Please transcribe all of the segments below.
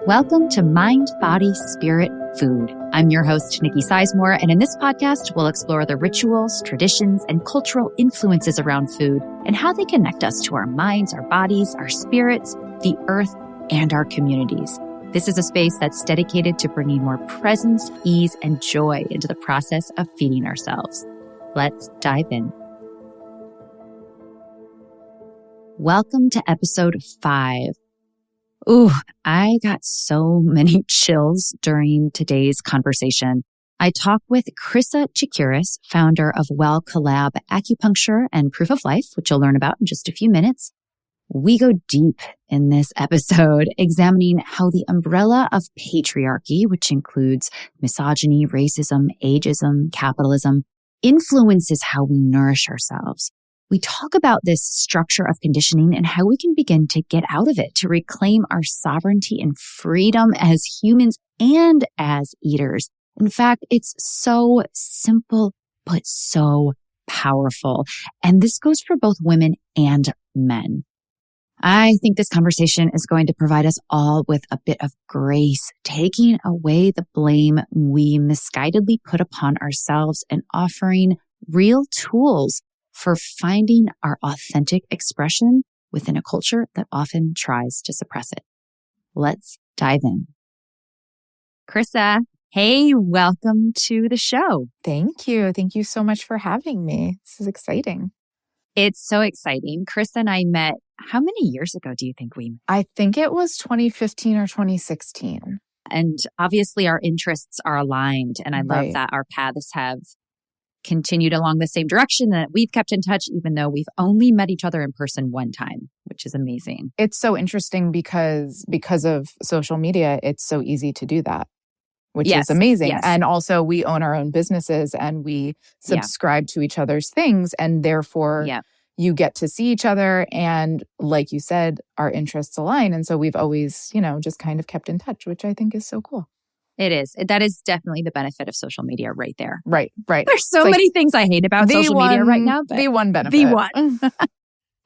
Welcome to Mind, Body, Spirit, Food. I'm your host, Nikki Sizemore, and in this podcast, we'll explore the rituals, traditions, and cultural influences around food and how they connect us to our minds, our bodies, our spirits, the earth, and our communities. This is a space that's dedicated to bringing more presence, ease, and joy into the process of feeding ourselves. Let's dive in. Welcome to episode 5. Ooh, I got so many chills during today's conversation. I talk with Chryssa Tsakiris, founder of Collab Acupuncture and Proof of Life, which you'll learn about in just a few minutes. We go deep in this episode, examining how the umbrella of patriarchy, which includes misogyny, racism, agism, capitalism, influences how we nourish ourselves. We talk about this structure of conditioning and how we can begin to get out of it to reclaim our sovereignty and freedom as humans and as eaters. In fact, it's so simple, but so powerful. And this goes for both women and men. I think this conversation is going to provide us all with a bit of grace, taking away the blame we misguidedly put upon ourselves and offering real tools for finding our authentic expression within a culture that often tries to suppress it. Let's dive in. Chryssa, hey, welcome to the show. Thank you. Thank you so much for having me. This is exciting. It's so exciting. Chryssa and I met, how many years ago do you think we met? I think it was 2015 or 2016. And obviously our interests are aligned. And I love that our paths have continued along the same direction, that we've kept in touch, even though we've only met each other in person one time, which is amazing. It's so interesting because of social media, it's so easy to do that, which is amazing. Yes. And also we own our own businesses and we subscribe to each other's things, and therefore you get to see each other. And like you said, our interests align. And so we've always, just kind of kept in touch, which I think is so cool. It is. That is definitely the benefit of social media right there. Right. There's so many things I hate about social media right now. But the one benefit. The one.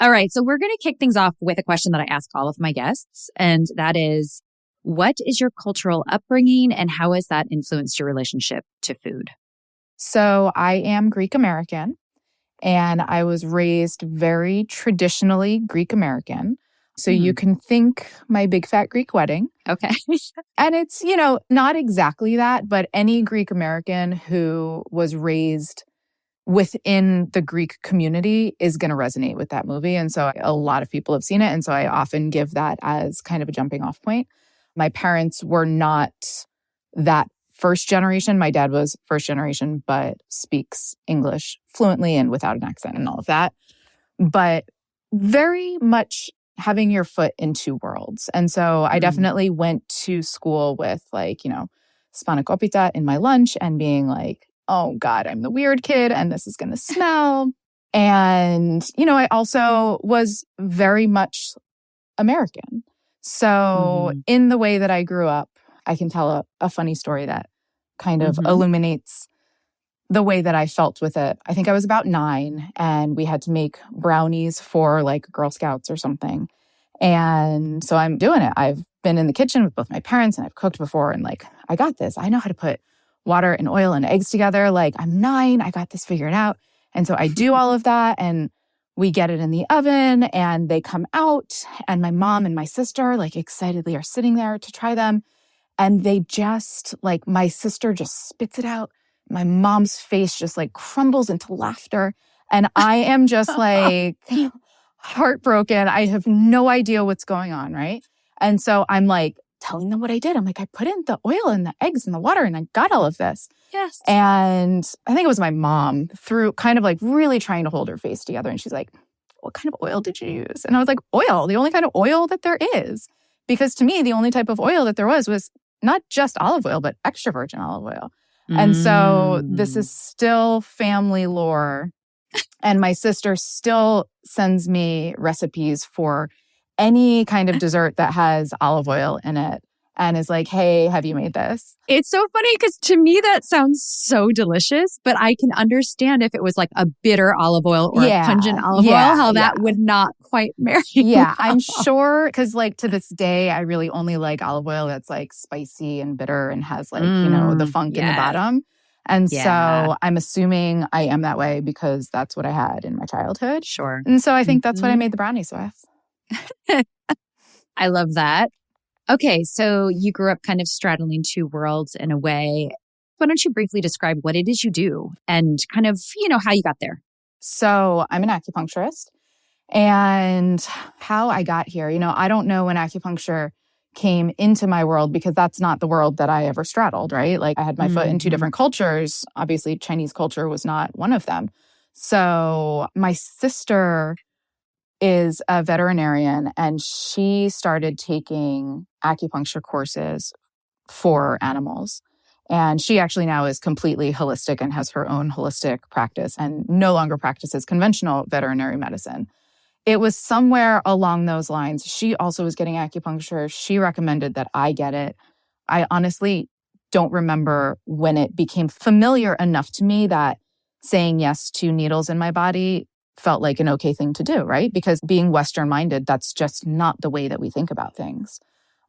All right. So we're going to kick things off with a question that I ask all of my guests. And that is, what is your cultural upbringing and how has that influenced your relationship to food? So I am Greek American and I was raised very traditionally Greek American. So you can think my big fat Greek wedding. Okay. And it's, not exactly that, but any Greek American who was raised within the Greek community is going to resonate with that movie. And so a lot of people have seen it. And so I often give that as kind of a jumping off point. My parents were not that first generation. My dad was first generation, but speaks English fluently and without an accent and all of that. But very much having your foot in two worlds. And so I definitely went to school with spanakopita in my lunch and being like, oh God, I'm the weird kid and this is going to smell. And, I also was very much American. So in the way that I grew up, I can tell a funny story that kind of illuminates the way that I felt with it. I think I was about 9 and we had to make brownies for Girl Scouts or something. And so I'm doing it. I've been in the kitchen with both my parents and I've cooked before and I got this. I know how to put water and oil and eggs together. I'm 9. I got this figured out. And so I do all of that and we get it in the oven and they come out and my mom and my sister excitedly are sitting there to try them. And they just my sister just spits it out. My mom's face just crumbles into laughter. And I am just heartbroken. I have no idea what's going on, right? And so I'm telling them what I did. I'm I put in the oil and the eggs and the water and I got all of this. Yes. And I think it was my mom through kind of really trying to hold her face together. And she's like, what kind of oil did you use? And I was like, oil, the only kind of oil that there is. Because to me, the only type of oil that there was not just olive oil, but extra virgin olive oil. And so this is still family lore. And my sister still sends me recipes for any kind of dessert that has olive oil in it. and is like, hey, have you made this? It's so funny because to me that sounds so delicious, but I can understand if it was like a bitter olive oil or a pungent olive oil, how that would not quite marry. Yeah, well. I'm sure, because like to this day, I really only like olive oil that's like spicy and bitter and has like, the funk in the bottom. And so I'm assuming I am that way because that's what I had in my childhood. Sure. And so I think that's what I made the brownies with. I love that. Okay, so you grew up kind of straddling two worlds in a way. Why don't you briefly describe what it is you do and kind of, how you got there? So I'm an acupuncturist, and how I got here, I don't know when acupuncture came into my world because that's not the world that I ever straddled, right? Like I had my foot in two different cultures. Obviously, Chinese culture was not one of them. So my sister is a veterinarian, and she started taking acupuncture courses for animals. And she actually now is completely holistic and has her own holistic practice and no longer practices conventional veterinary medicine. It was somewhere along those lines. She also was getting acupuncture. She recommended that I get it. I honestly don't remember when it became familiar enough to me that saying yes to needles in my body felt like an okay thing to do, right? Because being Western minded, that's just not the way that we think about things.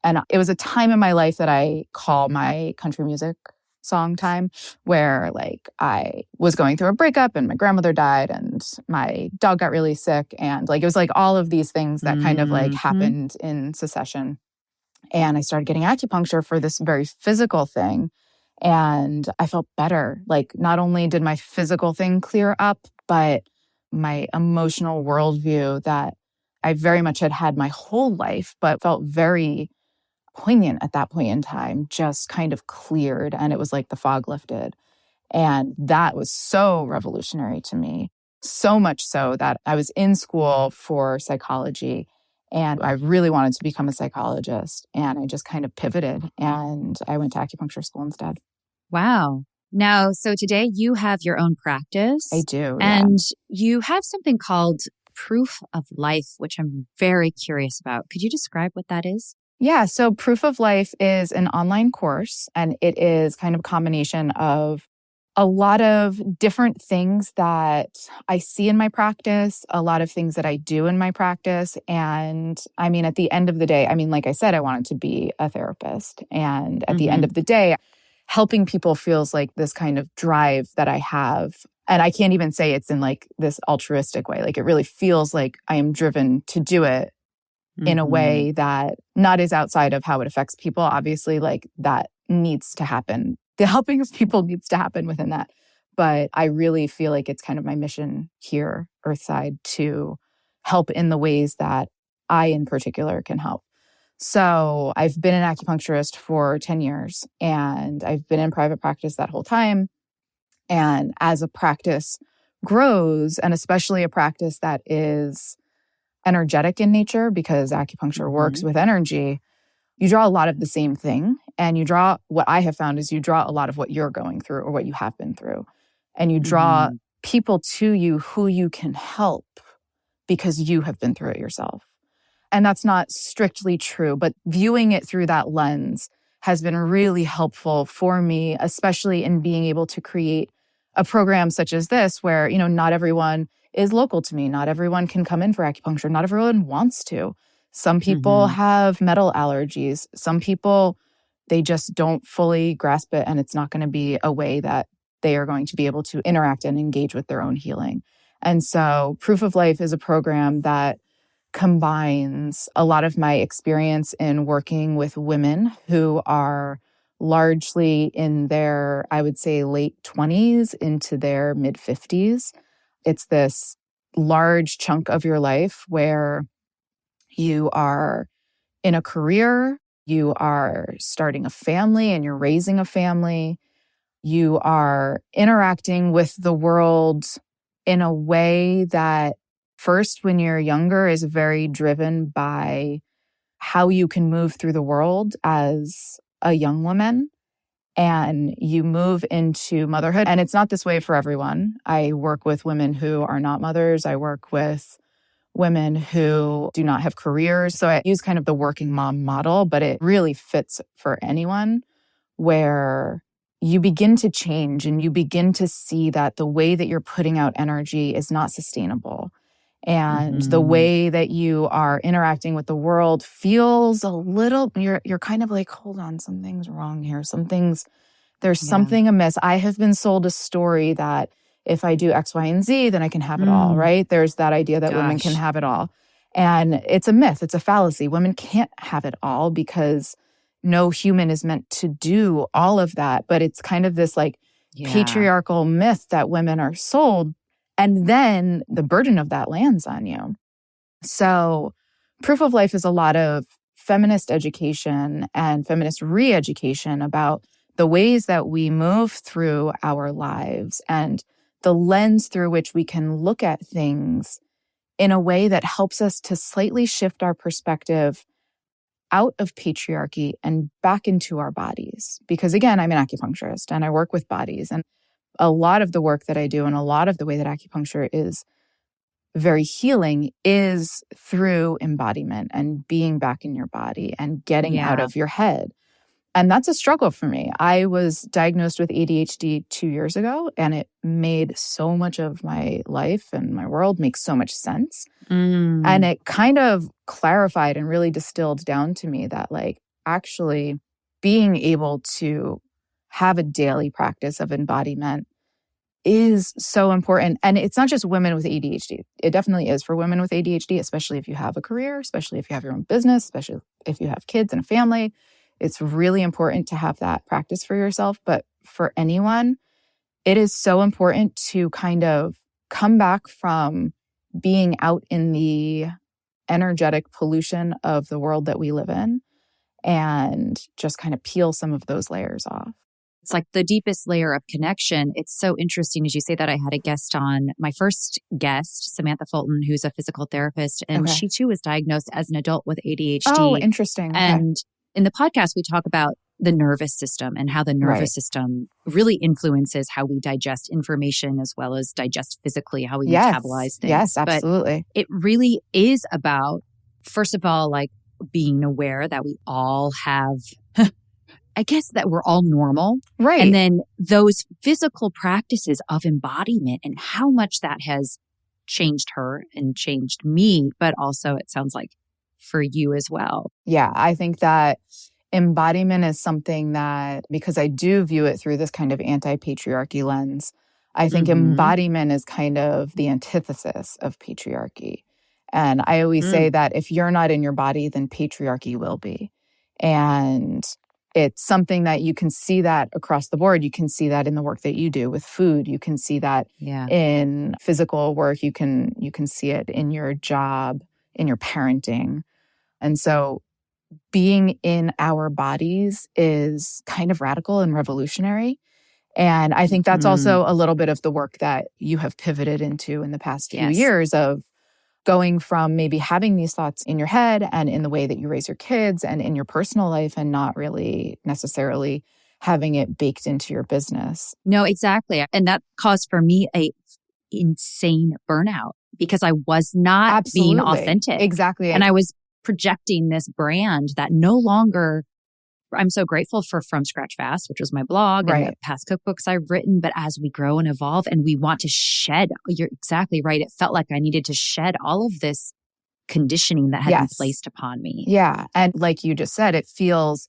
And it was a time in my life that I call my country music song time, where like I was going through a breakup and my grandmother died and my dog got really sick. And like, it was like all of these things that kind of like happened in succession. And I started getting acupuncture for this very physical thing. And I felt better. Like not only did my physical thing clear up, but my emotional worldview that I very much had my whole life, but felt very poignant at that point in time, just kind of cleared. And it was like the fog lifted. And that was so revolutionary to me. So much so that I was in school for psychology and I really wanted to become a psychologist. And I just kind of pivoted and I went to acupuncture school instead. Wow. Now, so today you have your own practice. I do. And you have something called Proof of Life, which I'm very curious about. Could you describe what that is? Yeah. So Proof of Life is an online course, and it is kind of a combination of a lot of different things that I see in my practice, a lot of things that I do in my practice. And I mean, at the end of the day, I mean, like I said, I wanted to be a therapist. And at the end of the day, helping people feels like this kind of drive that I have. And I can't even say it's in like this altruistic way. Like it really feels like I am driven to do it in a way that not is outside of how it affects people. Obviously, like that needs to happen. The helping of people needs to happen within that. But I really feel like it's kind of my mission here, Earthside, to help in the ways that I in particular can help. So I've been an acupuncturist for 10 years and I've been in private practice that whole time. And as a practice grows, and especially a practice that is energetic in nature, because acupuncture works with energy, you draw a lot of the same thing. And you draw, what I have found is you draw a lot of what you're going through or what you have been through. And you draw people to you who you can help because you have been through it yourself. And that's not strictly true, but viewing it through that lens has been really helpful for me, especially in being able to create a program such as this, where, not everyone is local to me. Not everyone can come in for acupuncture. Not everyone wants to. Some people have metal allergies. Some people, they just don't fully grasp it, and it's not going to be a way that they are going to be able to interact and engage with their own healing. And so Proof of Life is a program that combines a lot of my experience in working with women who are largely in their, I would say, late 20s into their mid 50s. It's this large chunk of your life where you are in a career, you are starting a family and you're raising a family, you are interacting with the world in a way that first, when you're younger, is very driven by how you can move through the world as a young woman. And you move into motherhood. And it's not this way for everyone. I work with women who are not mothers. I work with women who do not have careers. So I use kind of the working mom model, but it really fits for anyone, where you begin to change and you begin to see that the way that you're putting out energy is not sustainable. And the way that you are interacting with the world feels a little, you're kind of like, hold on, something's wrong here. There's something amiss. I have been sold a story that if I do X, Y, and Z, then I can have it all, right? There's that idea that women can have it all. And it's a myth. It's a fallacy. Women can't have it all because no human is meant to do all of that. But it's kind of this like patriarchal myth that women are sold. And then the burden of that lands on you. So Proof of Life is a lot of feminist education and feminist re-education about the ways that we move through our lives and the lens through which we can look at things in a way that helps us to slightly shift our perspective out of patriarchy and back into our bodies. Because again, I'm an acupuncturist and I work with bodies. And a lot of the work that I do and a lot of the way that acupuncture is very healing is through embodiment and being back in your body and getting out of your head. And that's a struggle for me. I was diagnosed with ADHD 2 years ago, and it made so much of my life and my world make so much sense. And it kind of clarified and really distilled down to me that like actually being able to have a daily practice of embodiment is so important. And it's not just women with ADHD. It definitely is for women with ADHD, especially if you have a career, especially if you have your own business, especially if you have kids and a family. It's really important to have that practice for yourself. But for anyone, it is so important to kind of come back from being out in the energetic pollution of the world that we live in and just kind of peel some of those layers off. It's like the deepest layer of connection. It's so interesting as you say that. I had a guest on, my first guest, Samantha Fulton, who's a physical therapist, and she too was diagnosed as an adult with ADHD. Oh, interesting. And in the podcast, we talk about the nervous system and how the nervous system really influences how we digest information as well as digest physically, how we metabolize things. Yes, absolutely. But it really is about, first of all, like being aware that we all have, I guess that we're all normal. Right. And then those physical practices of embodiment and how much that has changed her and changed me, but also it sounds like for you as well. Yeah, I think that embodiment is something that, because I do view it through this kind of anti-patriarchy lens, I think embodiment is kind of the antithesis of patriarchy. And I always say that if you're not in your body, then patriarchy will be. And it's something that you can see that across the board. You can see that in the work that you do with food. You can see that in physical work. You can see it in your job, in your parenting. And so being in our bodies is kind of radical and revolutionary. And I think that's also a little bit of the work that you have pivoted into in the past few years of going from maybe having these thoughts in your head and in the way that you raise your kids and in your personal life and not really necessarily having it baked into your business. No, exactly. And that caused for me a insane burnout because I was not being authentic. Exactly. And I was projecting this brand that no longer, I'm so grateful for From Scratch Fast, which was my blog and the past cookbooks I've written. But as we grow and evolve and we want to shed, you're exactly right. It felt like I needed to shed all of this conditioning that had been placed upon me. Yeah. And like you just said, it feels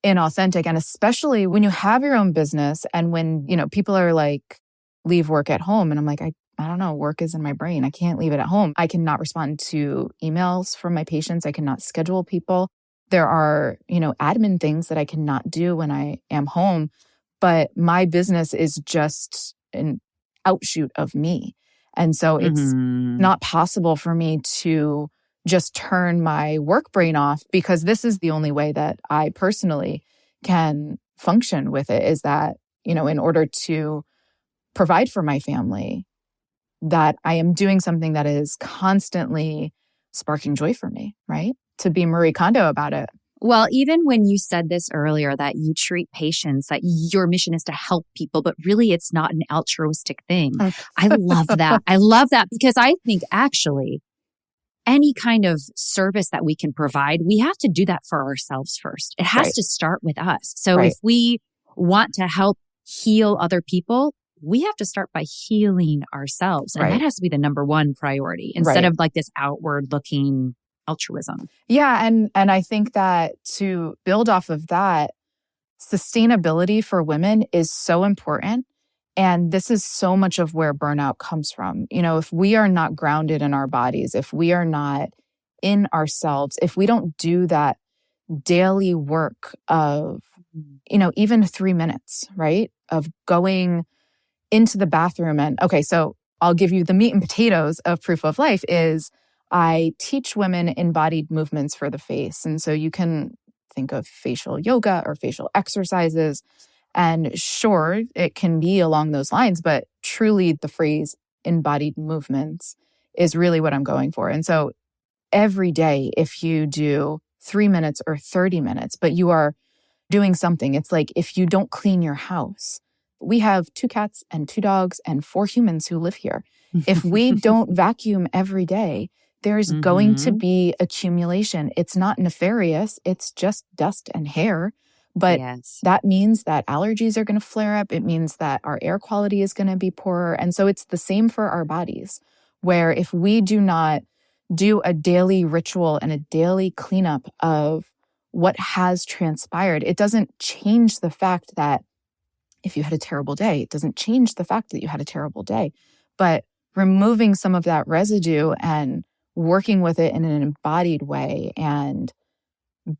inauthentic. And especially when you have your own business and when, you know, people are like, leave work at home. And I'm like, I don't know, work is in my brain. I can't leave it at home. I cannot respond to emails from my patients. I cannot schedule people. There are, you know, admin things that I cannot do when I am home, but my business is just an outshoot of me. And so it's not possible for me to just turn my work brain off because this is the only way that I personally can function with it is that, you know, in order to provide for my family, that I am doing something that is constantly sparking joy for me, right? To be Marie Kondo about it. Well, even when you said this earlier, that you treat patients, that your mission is to help people, but really it's not an altruistic thing. I love that. I love that because I think actually any kind of service that we can provide, we have to do that for ourselves first. It has to start with us. So if we want to help heal other people, we have to start by healing ourselves. And that has to be the number one priority instead of like this outward looking altruism. Yeah. And I think that to build off of that, sustainability for women is so important. And this is so much of where burnout comes from. You know, if we are not grounded in our bodies, if we are not in ourselves, if we don't do that daily work of, you know, even 3 minutes, right? Of going into the bathroom and, okay, so I'll give you the meat and potatoes of proof of life is I teach women embodied movements for the face. And so you can think of facial yoga or facial exercises. And sure, it can be along those lines, but truly the phrase embodied movements is really what I'm going for. And so every day, if you do 3 minutes or 30 minutes, but you are doing something, it's like if you don't clean your house. We have 2 cats and 2 dogs and 4 humans who live here. If we don't vacuum every day, there's going to be accumulation. It's not nefarious. It's just dust and hair. But that means that allergies are going to flare up. It means that our air quality is going to be poorer. And so it's the same for our bodies, where if we do not do a daily ritual and a daily cleanup of what has transpired, it doesn't change the fact that if you had a terrible day, it doesn't change the fact that you had a terrible day. But removing some of that residue and working with it in an embodied way and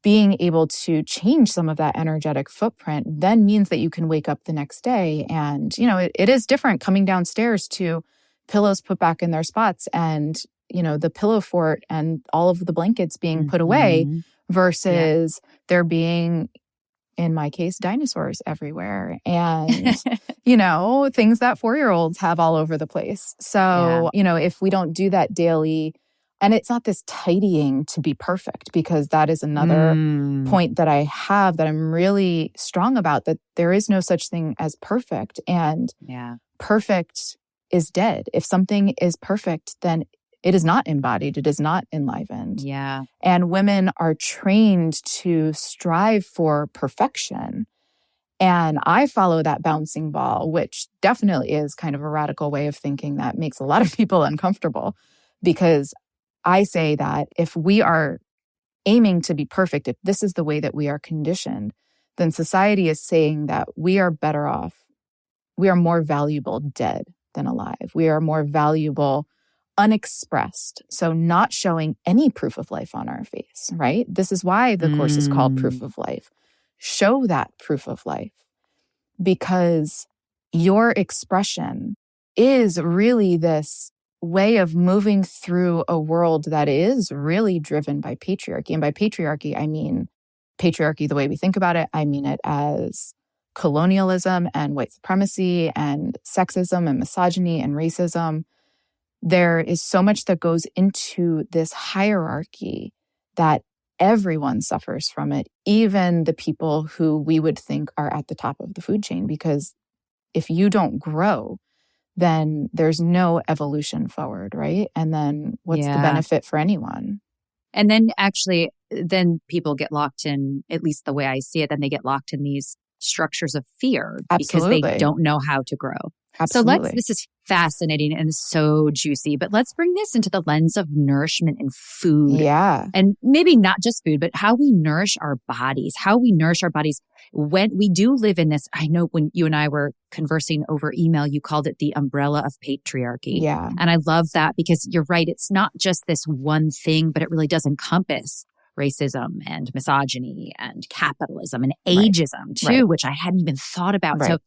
being able to change some of that energetic footprint then means that you can wake up the next day. And, you know, it is different coming downstairs to pillows put back in their spots and, you know, the pillow fort and all of the blankets being put away versus there being, in my case, dinosaurs everywhere and, you know, things that 4-year-olds have all over the place. So, you know, if we don't do that daily, and it's not this tidying to be perfect, because that is another point that I have that I'm really strong about, that there is no such thing as perfect. And perfect is dead. If something is perfect, then it is not embodied. It is not enlivened. Yeah. And women are trained to strive for perfection. And I follow that bouncing ball, which definitely is kind of a radical way of thinking that makes a lot of people uncomfortable, because I say that if we are aiming to be perfect, if this is the way that we are conditioned, then society is saying that we are better off. We are more valuable dead than alive. We are more valuable unexpressed. So not showing any proof of life on our face, right? This is why the course is called Proof of Life. Show that proof of life, because your expression is really this way of moving through a world that is really driven by patriarchy. And by patriarchy, I mean patriarchy the way we think about it. I mean it as colonialism and white supremacy and sexism and misogyny and racism. There is so much that goes into this hierarchy that everyone suffers from it, even the people who we would think are at the top of the food chain. Because if you don't grow, then there's no evolution forward, right? And then what's the benefit for anyone? And then actually, then people get locked in, at least the way I see it, then they get locked in these structures of fear because they don't know how to grow. Absolutely. So this is fascinating and so juicy, but let's bring this into the lens of nourishment and food. Yeah. And maybe not just food, but how we nourish our bodies, when we do live in this. I know when you and I were conversing over email, you called it the umbrella of patriarchy. Yeah. And I love that, because you're right. It's not just this one thing, but it really does encompass racism and misogyny and capitalism and agism too, which I hadn't even thought about. So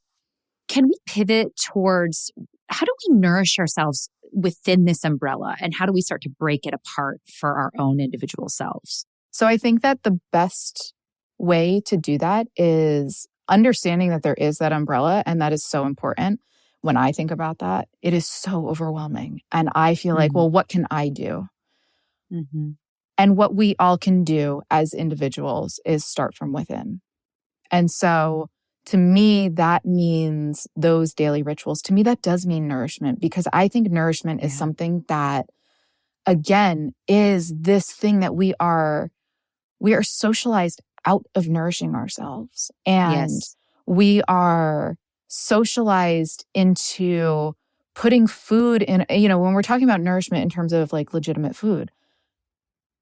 can we pivot towards how do we nourish ourselves within this umbrella, and how do we start to break it apart for our own individual selves? So I think that the best way to do that is understanding that there is that umbrella, and that is so important. When I think about that, it is so overwhelming. And I feel like, well, what can I do? And what we all can do as individuals is start from within. And so to me, that means those daily rituals. To me, that does mean nourishment, because I think nourishment is something that again, is this thing that we are socialized out of nourishing ourselves. And Yes. we are socialized into putting food in, when we're talking about nourishment in terms of like legitimate food,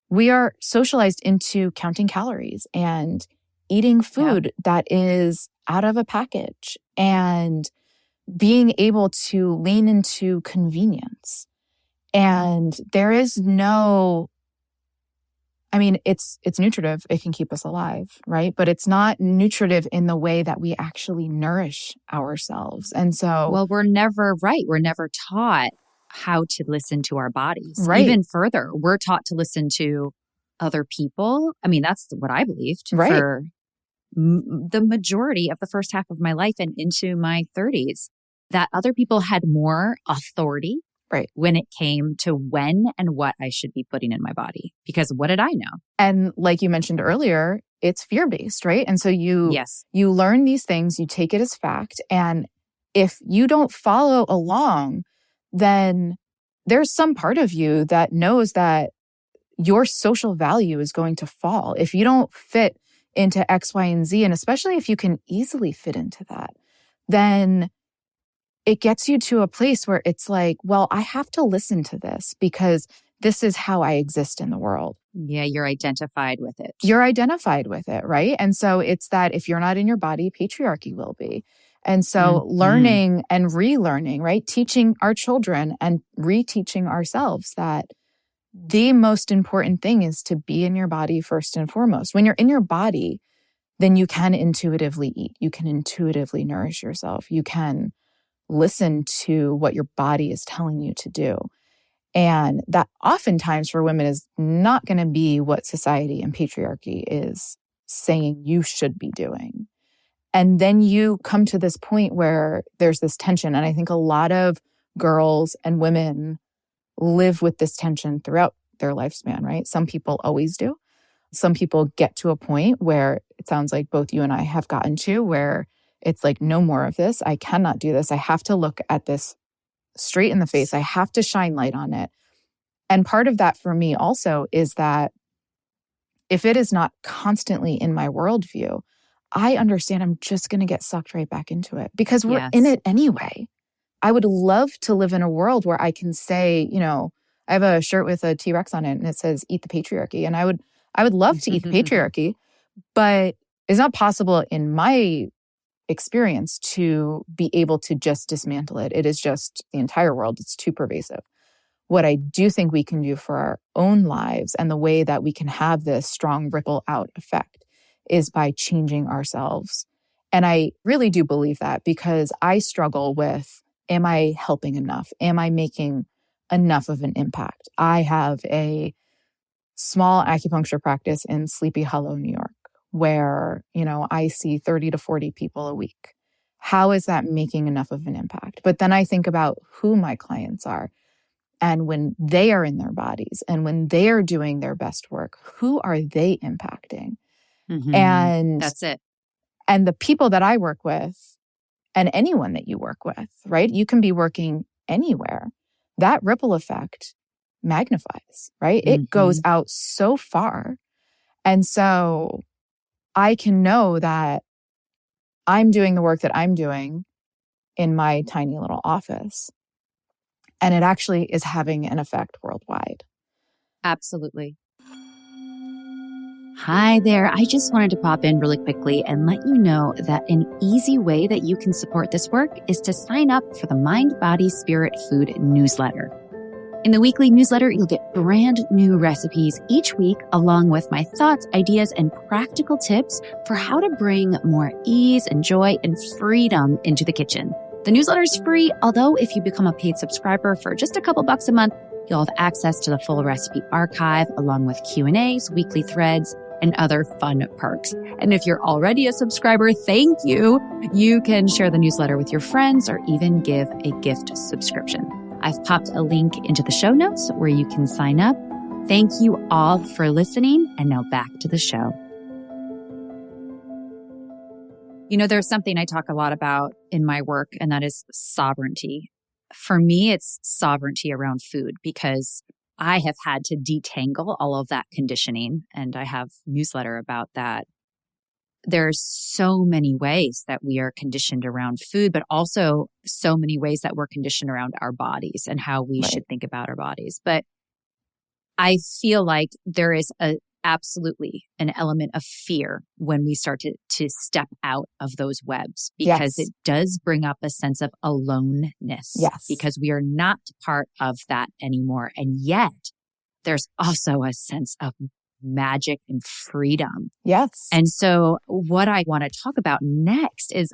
we are socialized into counting calories and eating food that is out of a package and being able to lean into convenience. And there is no, it's nutritive. It can keep us alive, right? But it's not nutritive in the way that we actually nourish ourselves. And so, well, we're never taught how to listen to our bodies. Right. Even further, we're taught to listen to other people. That's what I believed Right. for the majority of the first half of my life and into my 30s, that other people had more authority. Right. When it came to when and what I should be putting in my body. Because what did I know? And like you mentioned earlier, it's fear-based, right? And so you learn these things, you take it as fact. And if you don't follow along, then there's some part of you that knows that your social value is going to fall. If you don't fit into X, Y, and Z, and especially if you can easily fit into that, then it gets you to a place where it's like, well, I have to listen to this because this is how I exist in the world. Yeah, you're identified with it. You're identified with it, right? And so it's that if you're not in your body, patriarchy will be. And so learning and relearning, right? Teaching our children and reteaching ourselves that the most important thing is to be in your body first and foremost. When you're in your body, then you can intuitively eat. You can intuitively nourish yourself. You can listen to what your body is telling you to do. And that oftentimes for women is not going to be what society and patriarchy is saying you should be doing. And then you come to this point where there's this tension. And I think a lot of girls and women live with this tension throughout their lifespan, right? Some people always do. Some people get to a point where it sounds like both you and I have gotten to where it's like, no more of this. I cannot do this. I have to look at this straight in the face. I have to shine light on it. And part of that for me also is that if it is not constantly in my worldview, I understand I'm just going to get sucked right back into it because we're in it anyway. I would love to live in a world where I can say, I have a shirt with a T-Rex on it and it says, eat the patriarchy. And I would love to eat the patriarchy, but it's not possible in my experience to be able to just dismantle it. It is just the entire world. It's too pervasive. What I do think we can do for our own lives and the way that we can have this strong ripple out effect is by changing ourselves. And I really do believe that because I struggle with, am I helping enough? Am I making enough of an impact? I have a small acupuncture practice in Sleepy Hollow, New York, where, I see 30 to 40 people a week. How is that making enough of an impact? But then I think about who my clients are. And when they are in their bodies and when they are doing their best work, who are they impacting? And that's it. And the people that I work with and anyone that you work with, right? You can be working anywhere. That ripple effect magnifies, right? It goes out so far. And so I can know that I'm doing the work that I'm doing in my tiny little office. And it actually is having an effect worldwide. Absolutely. Hi there. I just wanted to pop in really quickly and let you know that an easy way that you can support this work is to sign up for the Mind, Body, Spirit, Food newsletter. In the weekly newsletter, you'll get brand new recipes each week, along with my thoughts, ideas, and practical tips for how to bring more ease and joy and freedom into the kitchen. The newsletter is free, although if you become a paid subscriber for just a couple bucks a month, you'll have access to the full recipe archive, along with Q&As, weekly threads, and other fun perks. And if you're already a subscriber, thank you. You can share the newsletter with your friends or even give a gift subscription. I've popped a link into the show notes where you can sign up. Thank you all for listening. And now back to the show. There's something I talk a lot about in my work, and that is sovereignty. For me, it's sovereignty around food because I have had to detangle all of that conditioning, and I have a newsletter about that. There's so many ways that we are conditioned around food, but also so many ways that we're conditioned around our bodies and how we should think about our bodies. But I feel like there is absolutely an element of fear when we start to step out of those webs, because it does bring up a sense of aloneness. Yes. Because we are not part of that anymore. And yet there's also a sense of magic and freedom. Yes. And so what I want to talk about next is,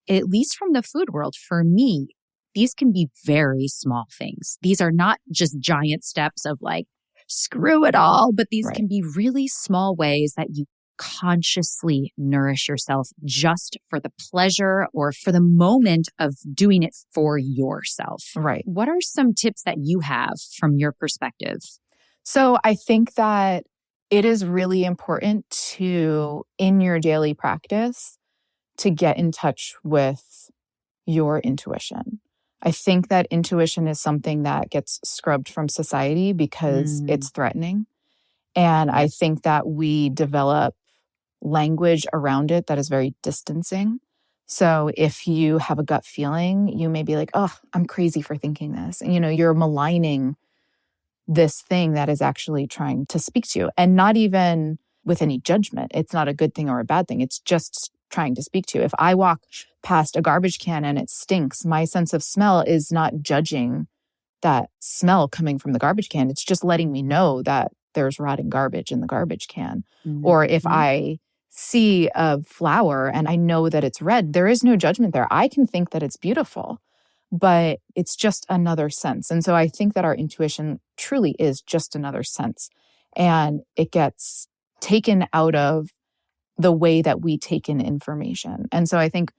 at least from the food world, for me, these can be very small things. These are not just giant steps of like, screw it all, but these can be really small ways that you consciously nourish yourself just for the pleasure or for the moment of doing it for yourself. Right. What are some tips that you have from your perspective? So I think that it is really important to, in your daily practice, to get in touch with your intuition. I think that intuition is something that gets scrubbed from society because it's threatening. And I think that we develop language around it that is very distancing. So if you have a gut feeling, you may be like, oh, I'm crazy for thinking this. And, you're maligning this thing that is actually trying to speak to you, and not even with any judgment. It's not a good thing or a bad thing. It's just trying to speak to you. If I walk past a garbage can and it stinks, my sense of smell is not judging that smell coming from the garbage can. It's just letting me know that there's rotting garbage in the garbage can. Or if I see a flower and I know that it's red, there is no judgment there. I can think that it's beautiful, but it's just another sense. And so I think that our intuition truly is just another sense. And it gets taken out of the way that we take in information. And so I think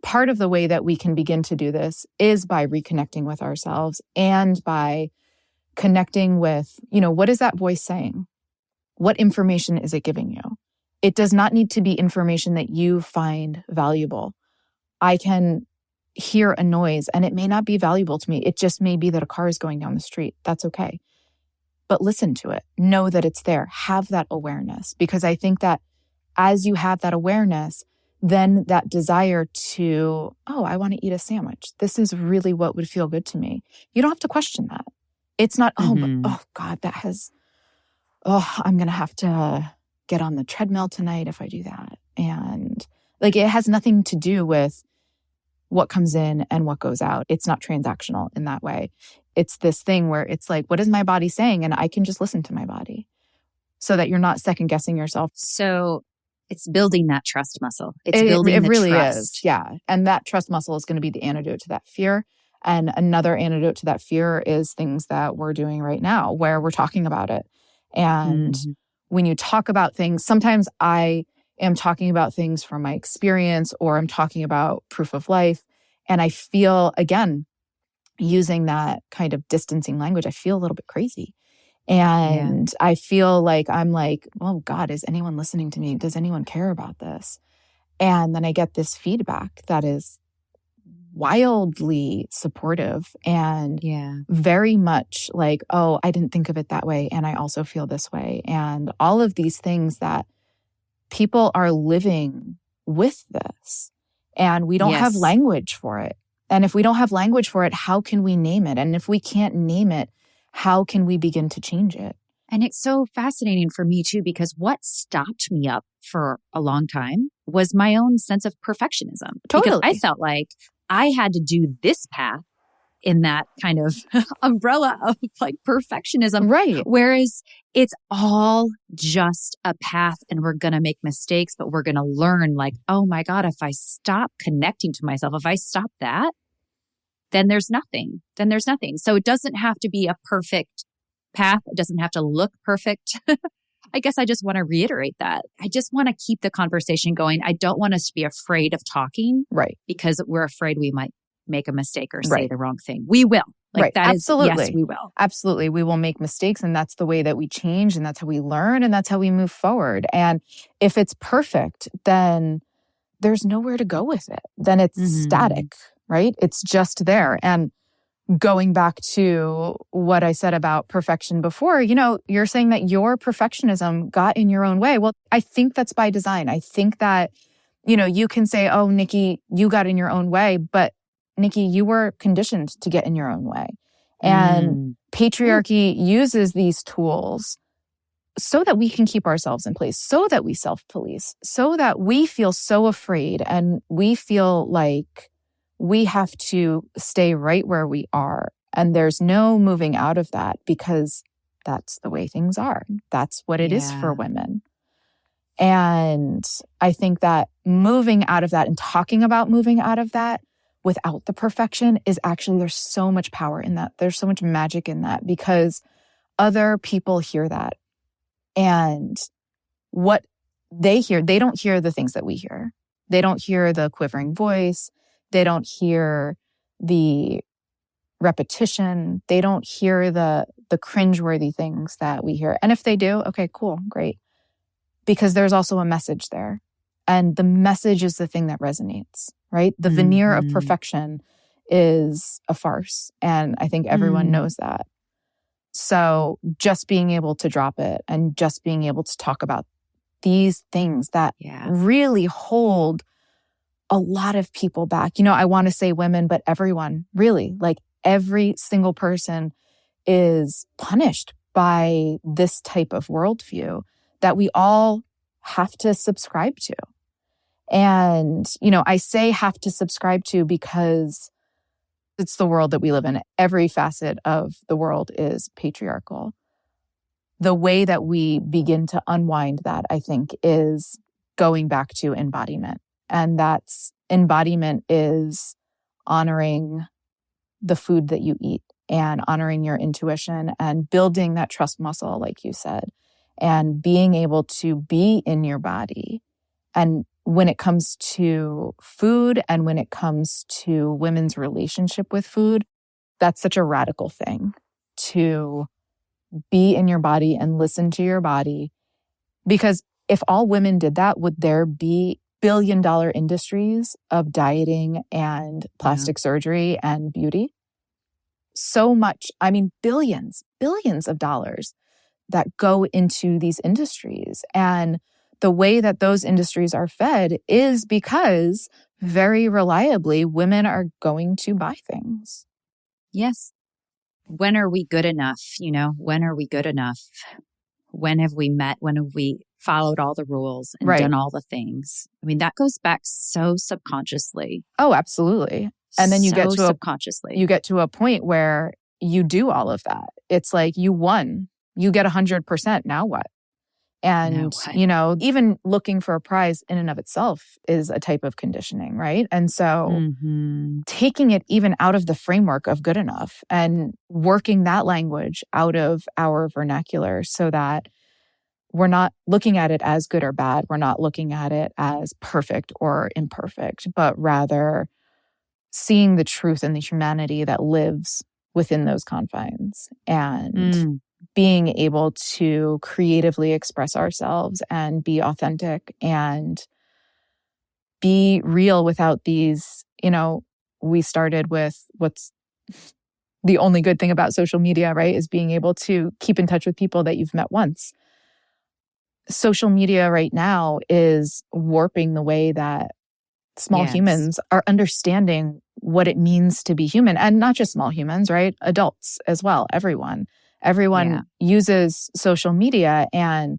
part of the way that we can begin to do this is by reconnecting with ourselves and by connecting with, what is that voice saying? What information is it giving you? It does not need to be information that you find valuable. I can hear a noise and it may not be valuable to me. It just may be that a car is going down the street. That's okay. But listen to it. Know that it's there. Have that awareness, because I think that as you have that awareness, then that desire to, I want to eat a sandwich. This is really what would feel good to me. You don't have to question that. It's not, God, I'm going to have to get on the treadmill tonight if I do that. And like, it has nothing to do with what comes in and what goes out. It's not transactional in that way. It's this thing where it's like, what is my body saying? And I can just listen to my body so that you're not second guessing yourself. So it's building that trust muscle. It really trust. Is. Yeah. And that trust muscle is going to be the antidote to that fear. And another antidote to that fear is things that we're doing right now where we're talking about it. And when you talk about things, sometimes I am talking about things from my experience, or I'm talking about proof of life. And I feel, again, using that kind of distancing language, I feel a little bit crazy. And I feel like I'm like, oh God, is anyone listening to me? Does anyone care about this? And then I get this feedback that is wildly supportive and very much like, oh, I didn't think of it that way. And I also feel this way. And all of these things that people are living with this, and we don't have language for it. And if we don't have language for it, how can we name it? And if we can't name it, how can we begin to change it? And it's so fascinating for me too, because what stopped me up for a long time was my own sense of perfectionism. Totally. Because I felt like I had to do this path in that kind of umbrella of like perfectionism. Right. Whereas it's all just a path, and we're going to make mistakes, but we're going to learn like, oh my God, if I stop connecting to myself, if I stop that, then there's nothing. So it doesn't have to be a perfect path. It doesn't have to look perfect. I guess I just want to reiterate that. I just want to keep the conversation going. I don't want us to be afraid of talking. Right. Because we're afraid we might make a mistake or say the wrong thing. We will. Like that Absolutely. Yes, we will. Absolutely. We will make mistakes, and that's the way that we change, and that's how we learn, and that's how we move forward. And if it's perfect, then there's nowhere to go with it. Then it's static, right? It's just there. And going back to what I said about perfection before, you know, you're saying that your perfectionism got in your own way. Well, I think that's by design. I think that, you know, you can say, oh, Nikki, you got in your own way, but Nikki, you were conditioned to get in your own way. And patriarchy uses these tools so that we can keep ourselves in place, so that we self-police, so that we feel so afraid and we feel like we have to stay right where we are. And there's no moving out of that because that's the way things are. That's what it is for women. And I think that moving out of that and talking about moving out of that without the perfection is actually, there's so much power in that. There's so much magic in that because other people hear that. And what they hear, they don't hear the things that we hear. They don't hear the quivering voice. They don't hear the repetition. They don't hear the cringeworthy things that we hear. And if they do, okay, cool, great. Because there's also a message there. And the message is the thing that resonates, right? The veneer of perfection is a farce. And I think everyone knows that. So just being able to drop it and just being able to talk about these things that really hold a lot of people back. You know, I want to say women, but everyone, really, like every single person is punished by this type of worldview that we all have to subscribe to. And, you know, I say have to subscribe to because it's the world that we live in. Every facet of the world is patriarchal. The way that we begin to unwind that, I think, is going back to embodiment. And that's embodiment is honoring the food that you eat and honoring your intuition and building that trust muscle, like you said, and being able to be in your body. And when it comes to food and when it comes to women's relationship with food, that's such a radical thing to be in your body and listen to your body. Because if all women did that, would there be billion-dollar industries of dieting and plastic surgery and beauty? So much, I mean, billions of dollars that go into these industries. And the way that those industries are fed is because very reliably women are going to buy things. Yes. When are we good enough? You know, when are we good enough? When have we met? When have we followed all the rules and done all the things? I mean, that goes back so subconsciously. Oh, absolutely. And then you get to subconsciously. You get to a point where you do all of that. It's like you won. You get 100%. Now what? And, you know, even looking for a prize in and of itself is a type of conditioning, right? And so taking it even out of the framework of good enough and working that language out of our vernacular so that we're not looking at it as good or bad. We're not looking at it as perfect or imperfect, but rather seeing the truth and the humanity that lives within those confines and being able to creatively express ourselves and be authentic and be real without these, you know, we started with what's the only good thing about social media, right? Is being able to keep in touch with people that you've met once. Social media right now is warping the way that small humans are understanding what it means to be human. And not just small humans, right? Adults as well, everyone. Everyone uses social media and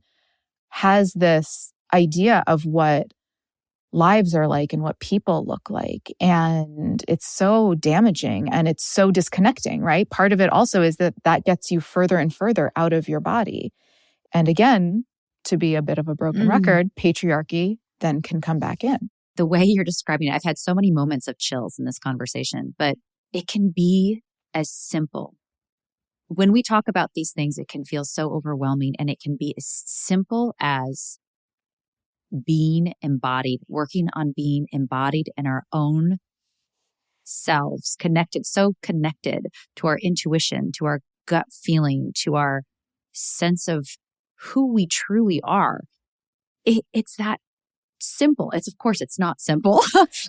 has this idea of what lives are like and what people look like. And it's so damaging and it's so disconnecting, right? Part of it also is that gets you further and further out of your body. And again, to be a bit of a broken record, patriarchy then can come back in. The way you're describing it, I've had so many moments of chills in this conversation, but it can be as simple. When we talk about these things, it can feel so overwhelming, and it can be as simple as being embodied, working on being embodied in our own selves, so connected to our intuition, to our gut feeling, to our sense of who we truly are. It's that simple. Of course, it's not simple,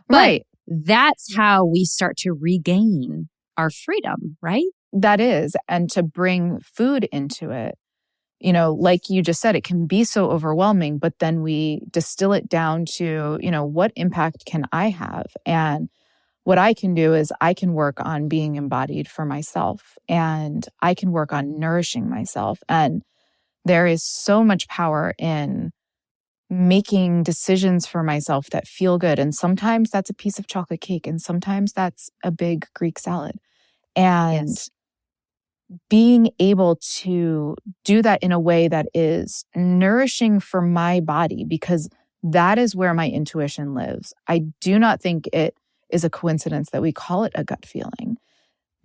but that's how we start to regain our freedom, right? That is. And to bring food into it, like you just said, it can be so overwhelming, but then we distill it down to, what impact can I have? And what I can do is I can work on being embodied for myself, and I can work on nourishing myself. And there is so much power in making decisions for myself that feel good. And sometimes that's a piece of chocolate cake, and sometimes that's a big Greek salad. And Yes. being able to do that in a way that is nourishing for my body, because that is where my intuition lives. I do not think it is a coincidence that we call it a gut feeling.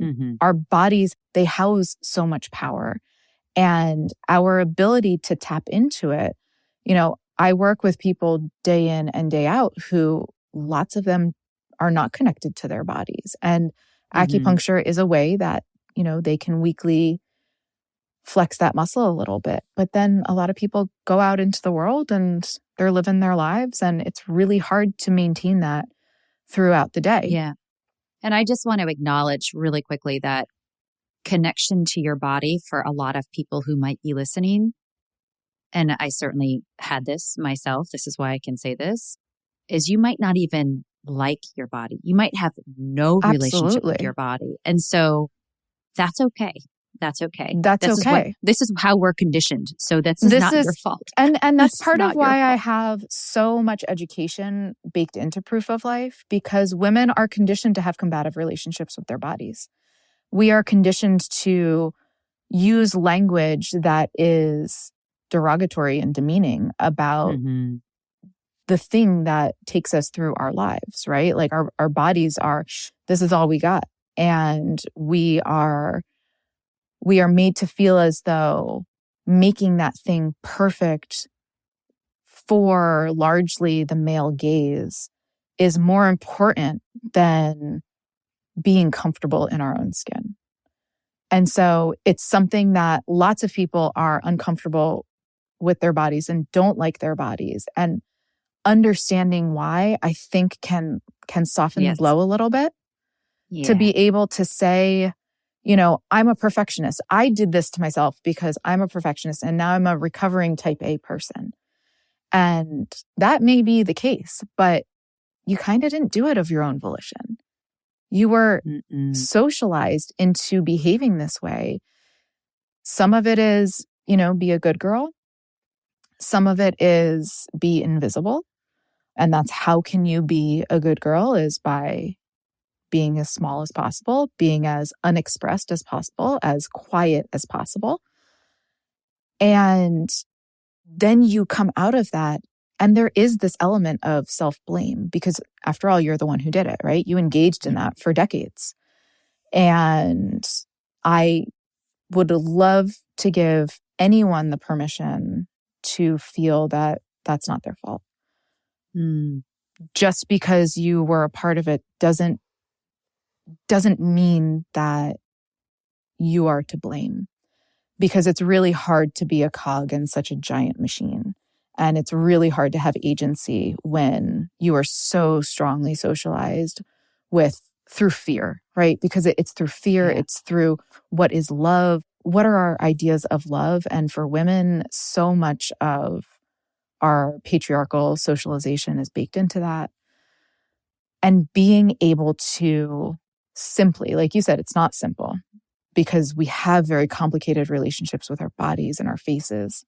Mm-hmm. Our bodies, they house so much power, and our ability to tap into it. I work with people day in and day out who lots of them are not connected to their bodies. And acupuncture is a way that, they can weekly flex that muscle a little bit. But then a lot of people go out into the world and they're living their lives, and it's really hard to maintain that throughout the day. Yeah. And I just want to acknowledge really quickly that connection to your body for a lot of people who might be listening, and I certainly had this myself, this is why I can say this, is you might not even like your body. You might have no relationship with your body. And so that's okay. That's okay. This is how we're conditioned. So this is not your fault. And that's part of why I have so much education baked into Proof of Life, because women are conditioned to have combative relationships with their bodies. We are conditioned to use language that is derogatory and demeaning about the thing that takes us through our lives, right? Like our bodies are, this is all we got. And we are made to feel as though making that thing perfect for largely the male gaze is more important than being comfortable in our own skin. And so it's something that lots of people are uncomfortable with their bodies and don't like their bodies. And understanding why, I think can soften the blow a little bit. To be able to say, I'm a perfectionist. I did this to myself because I'm a perfectionist, and now I'm a recovering type A person. And that may be the case, but you kind of didn't do it of your own volition. You were socialized into behaving this way. Some of it is, be a good girl. Some of it is be invisible. And that's how can you be a good girl, is by being as small as possible, being as unexpressed as possible, as quiet as possible. And then you come out of that, and there is this element of self-blame, because after all, you're the one who did it, right? You engaged in that for decades. And I would love to give anyone the permission to feel that that's not their fault. Just because you were a part of it doesn't mean that you are to blame, because it's really hard to be a cog in such a giant machine. And it's really hard to have agency when you are so strongly socialized through fear, right? Because it's through fear, it's through what is love, what are our ideas of love? And for women, so much of our patriarchal socialization is baked into that. And being able to simply, like you said, it's not simple, because we have very complicated relationships with our bodies and our faces.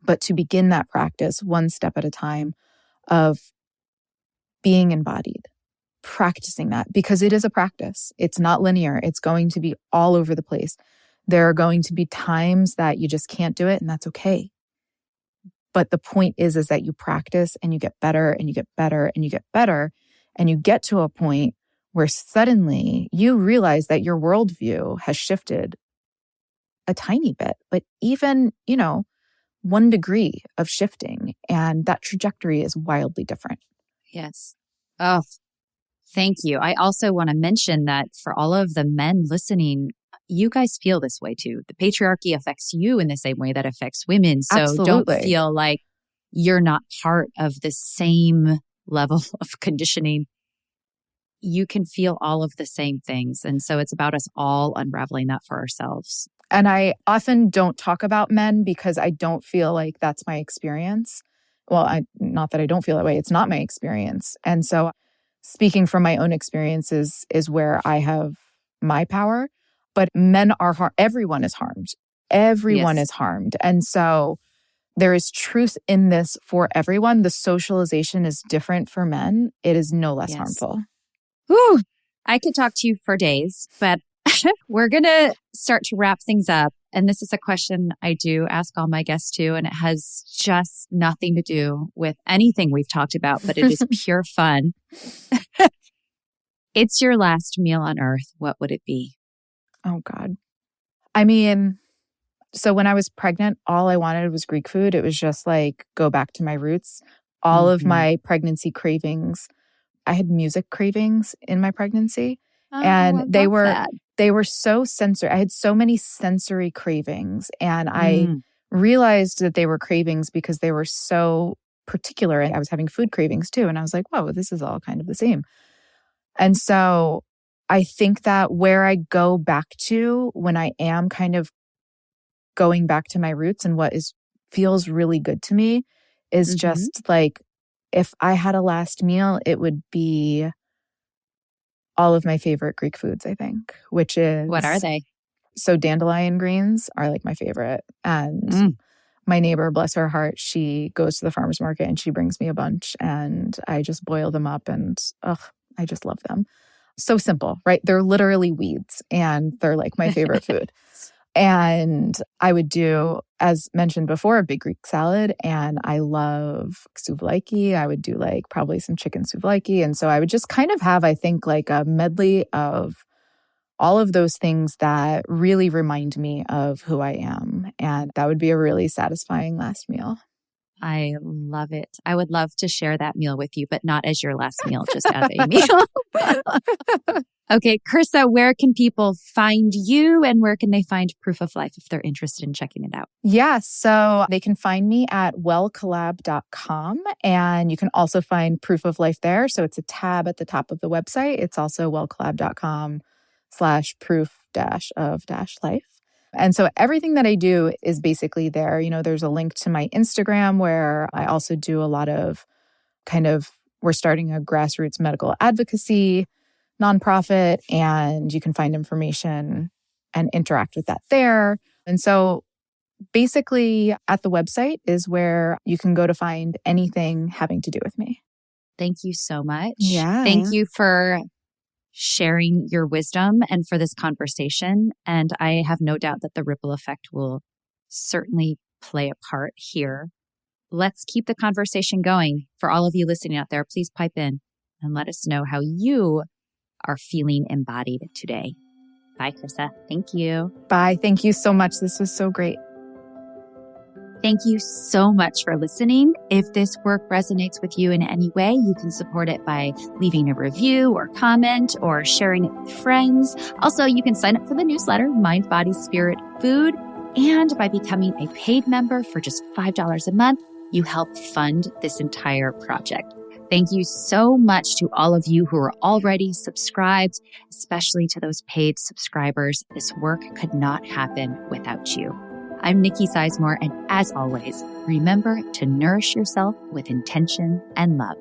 But to begin that practice one step at a time of being embodied, practicing that, because it is a practice. It's not linear. It's going to be all over the place. There are going to be times that you just can't do it, and that's okay. But the point is that you practice, and you get better, and you get better, and you get better, and you get to a point where suddenly you realize that your worldview has shifted a tiny bit, but even, 1 degree of shifting, and that trajectory is wildly different. Yes. Oh, thank you. I also want to mention that for all of the men listening, you guys feel this way too. The patriarchy affects you in the same way that affects women. So Absolutely. Don't feel like you're not part of the same level of conditioning. you can feel all of the same things. And so it's about us all unraveling that for ourselves. And I often don't talk about men because I don't feel like that's my experience. Well, not that I don't feel that way. It's not my experience. And so speaking from my own experiences is where I have my power. But men are harmed. Everyone is harmed. Everyone is harmed. And so there is truth in this for everyone. The socialization is different for men. It is no less harmful. Whew. I could talk to you for days, but we're going to start to wrap things up. And this is a question I do ask all my guests too, and it has just nothing to do with anything we've talked about, but it is pure fun. It's your last meal on earth. What would it be? Oh, God. I mean, so when I was pregnant, all I wanted was Greek food. It was just like, go back to my roots. All of my pregnancy cravings, I had music cravings in my pregnancy. And they were so sensory. I had so many sensory cravings. And I realized that they were cravings because they were so particular. And I was having food cravings too. And I was like, whoa, this is all kind of the same. And so I think that where I go back to when I am kind of going back to my roots and what feels really good to me is just like, if I had a last meal, it would be all of my favorite Greek foods, I think, which is... What are they? So dandelion greens are like my favorite. And my neighbor, bless her heart, she goes to the farmer's market and she brings me a bunch and I just boil them up and I just love them. So simple, right? They're literally weeds and they're like my favorite food. And I would do, as mentioned before, a big Greek salad. And I love souvlaki. I would do like probably some chicken souvlaki. And so I would just kind of have, I think, like a medley of all of those things that really remind me of who I am. And that would be a really satisfying last meal. I love it. I would love to share that meal with you, but not as your last meal, just as a meal. Okay, Chryssa, where can people find you and where can they find Proof of Life if they're interested in checking it out? Yeah, so they can find me at wellcollab.com and you can also find Proof of Life there. So it's a tab at the top of the website. It's also wellcollab.com/proof-of-life. And so everything that I do is basically there. You know, there's a link to my Instagram where I also do a lot of we're starting a grassroots medical advocacy nonprofit, and you can find information and interact with that there. And so basically at the website is where you can go to find anything having to do with me. Thank you so much. Yeah. Thank you for sharing your wisdom and for this conversation. And I have no doubt that the ripple effect will certainly play a part here. Let's keep the conversation going. For all of you listening out there, please pipe in and let us know how you are feeling embodied today. Bye, Chryssa. Thank you. Bye. Thank you so much. This was so great. Thank you so much for listening. If this work resonates with you in any way, you can support it by leaving a review or comment or sharing it with friends. Also, you can sign up for the newsletter, Mind, Body, Spirit, Food. And by becoming a paid member for just $5 a month, you help fund this entire project. Thank you so much to all of you who are already subscribed, especially to those paid subscribers. This work could not happen without you. I'm Nikki Sizemore, and as always, remember to nourish yourself with intention and love.